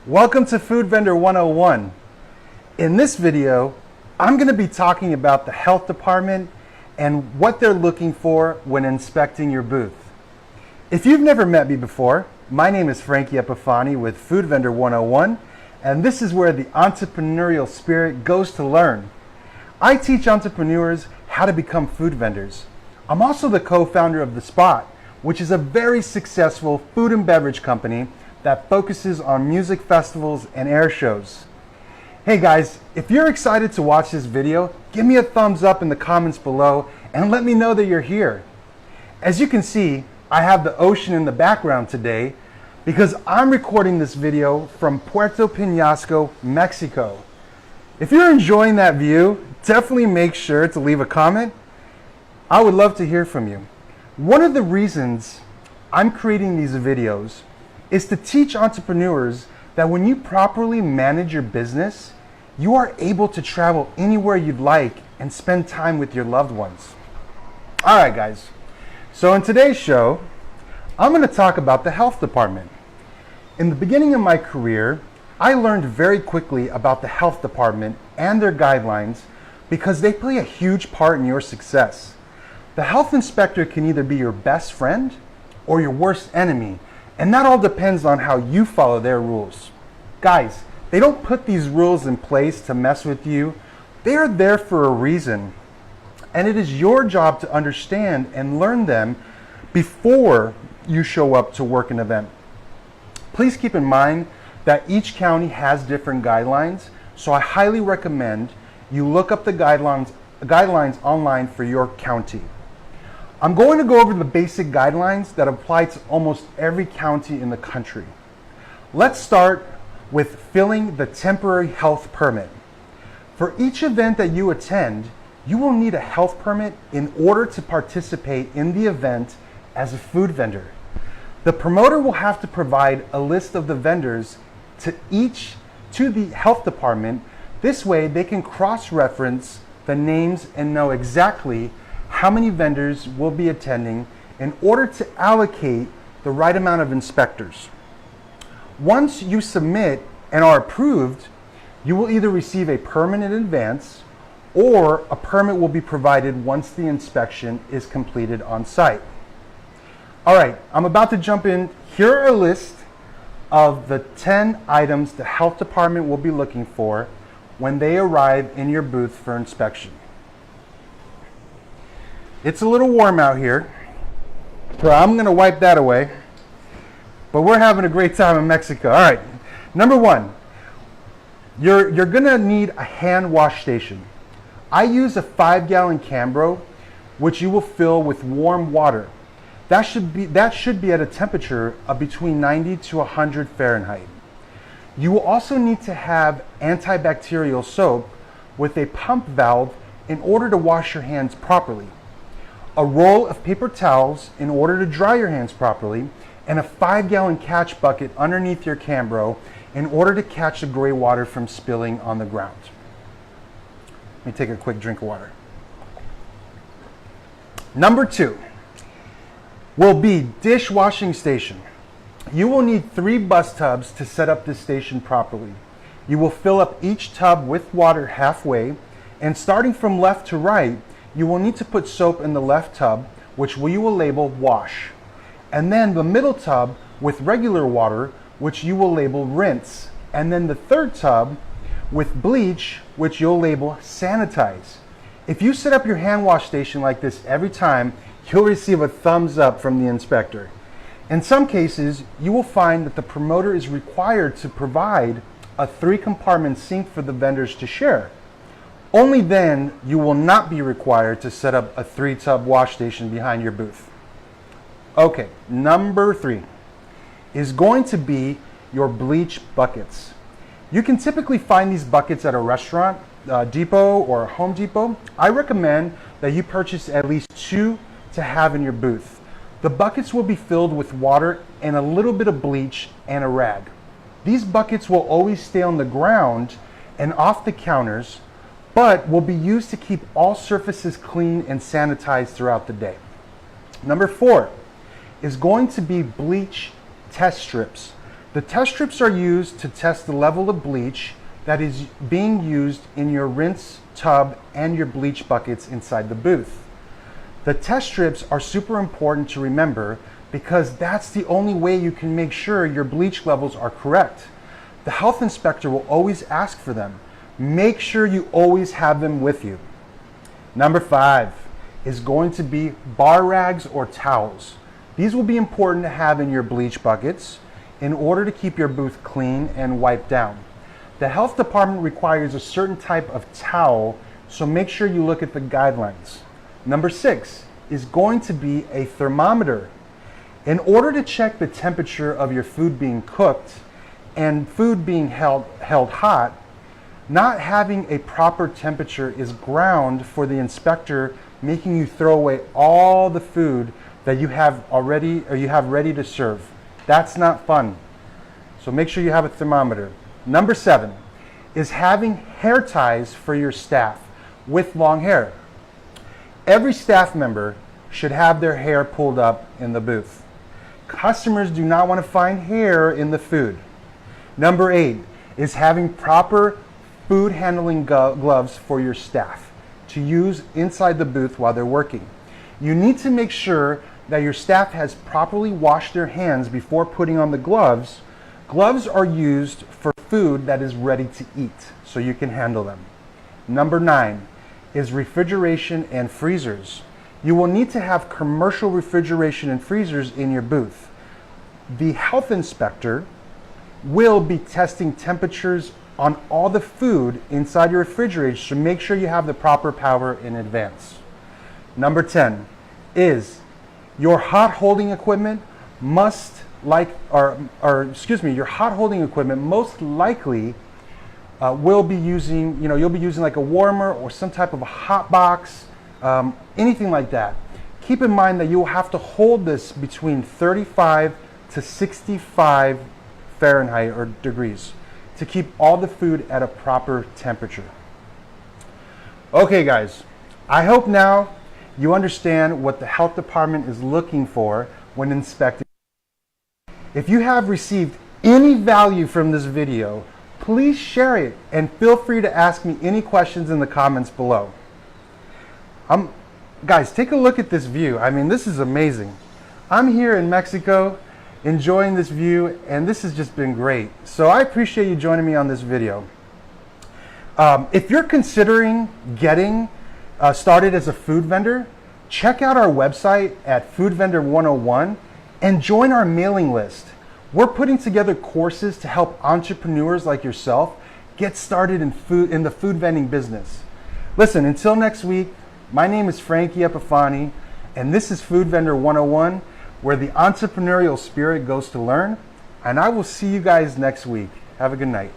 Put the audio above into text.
Welcome to Food Vendor 101. In this video, I'm going to be talking about the health department and what they're looking for when inspecting your booth. If you've never met me before, my name is Frankie Epifani with Food Vendor 101, and this is where the entrepreneurial spirit goes to learn. I teach entrepreneurs how to become food vendors. I'm also the co-founder of The Spot, which is a very successful food and beverage company that focuses on music festivals and air shows. Hey guys, if you're excited to watch this video, give me a thumbs up in the comments below and let me know that you're here. As you can see, I have the ocean in the background today because I'm recording this video from Puerto Penasco, Mexico. If you're enjoying that view, definitely make sure to leave a comment. I would love to hear from you. One of the reasons I'm creating these videos is to teach entrepreneurs that when you properly manage your business, you are able to travel anywhere you'd like and spend time with your loved ones. All right, guys. So in today's show, I'm going to talk about the health department. In the beginning of my career, I learned very quickly about the health department and their guidelines because they play a huge part in your success. The health inspector can either be your best friend or your worst enemy, and that all depends on how you follow their rules. Guys, they don't put these rules in place to mess with you. They are there for a reason, and it is your job to understand and learn them before you show up to work an event. Please keep in mind that each county has different guidelines, so I highly recommend you look up the guidelines online for your county. I'm going to go over the basic guidelines that apply to almost every county in the country. Let's start with filling the temporary health permit. For each event that you attend, you will need a health permit in order to participate in the event as a food vendor. The promoter will have to provide a list of the vendors to the health department. This way they can cross-reference the names and know exactly how many vendors will be attending in order to allocate the right amount of inspectors. Once you submit and are approved, you will either receive a permit in advance or a permit will be provided once the inspection is completed on site. All right, I'm about to jump in. Here are a list of the 10 items the health department will be looking for when they arrive in your booth for inspection. It's a little warm out here, so I'm gonna wipe that away, but we're having a great time in Mexico. All right, number one, you're gonna need a hand wash station. I use a 5-gallon Cambro, which you will fill with warm water. That should be at a temperature of between 90 to 100 Fahrenheit. You will also need to have antibacterial soap with a pump valve in order to wash your hands properly, a roll of paper towels in order to dry your hands properly, and a 5-gallon catch bucket underneath your Cambro in order to catch the gray water from spilling on the ground. Let me take a quick drink of water. Number 2 will be dishwashing station. You will need 3 bus tubs to set up this station properly. You will fill up each tub with water halfway, and starting from left to right, you will need to put soap in the left tub, which we will label wash, and then the middle tub with regular water, which you will label rinse, and then the third tub with bleach, which you'll label sanitize. If you set up your hand wash station like this every time, you'll receive a thumbs up from the inspector. In some cases, you will find that the promoter is required to provide a 3-compartment sink for the vendors to share. Only then you will not be required to set up a 3-tub wash station behind your booth. Okay, number 3 is going to be your bleach buckets. You can typically find these buckets at a restaurant, Depot or Home Depot. I recommend that you purchase at least 2 to have in your booth. The buckets will be filled with water and a little bit of bleach and a rag. These buckets will always stay on the ground and off the counters, but will be used to keep all surfaces clean and sanitized throughout the day. Number 4 is going to be bleach test strips. The test strips are used to test the level of bleach that is being used in your rinse tub and your bleach buckets inside the booth. The test strips are super important to remember because that's the only way you can make sure your bleach levels are correct. The health inspector will always ask for them. Make sure you always have them with you. Number 5 is going to be bar rags or towels. These will be important to have in your bleach buckets in order to keep your booth clean and wiped down. The health department requires a certain type of towel, so make sure you look at the guidelines. Number 6 is going to be a thermometer. In order to check the temperature of your food being cooked and food being held hot, not having a proper temperature is ground for the inspector making you throw away all the food that you have already or you have ready to serve. That's not fun. So make sure you have a thermometer. Number 7 is having hair ties for your staff with long hair. Every staff member should have their hair pulled up in the booth. Customers do not want to find hair in the food. Number 8 is having proper food handling gloves for your staff to use inside the booth while they're working. You need to make sure that your staff has properly washed their hands before putting on the gloves. Gloves are used for food that is ready to eat, so you can handle them. Number 9 is refrigeration and freezers. You will need to have commercial refrigeration and freezers in your booth. The health inspector will be testing temperatures on all the food inside your refrigerator, so make sure you have the proper power in advance. Number 10 is your hot holding equipment your hot holding equipment most likely will be using, you'll be using like a warmer or some type of a hot box, anything like that. Keep in mind that you will have to hold this between 35 to 65 Fahrenheit or degrees to keep all the food at a proper temperature. Okay guys, I hope now you understand what the health department is looking for when inspecting. If you have received any value from this video, please share it and feel free to ask me any questions in the comments below. Guys, take a look at this view. I mean, this is amazing. I'm here in Mexico enjoying this view, and this has just been great. So I appreciate you joining me on this video. If you're considering getting started as a food vendor, check out our website at Food Vendor 101 and join our mailing list. We're putting together courses to help entrepreneurs like yourself get started in the food vending business. Listen, until next week, my name is Frankie Epifani, and this is Food Vendor 101, where the entrepreneurial spirit goes to learn, and I will see you guys next week. Have a good night.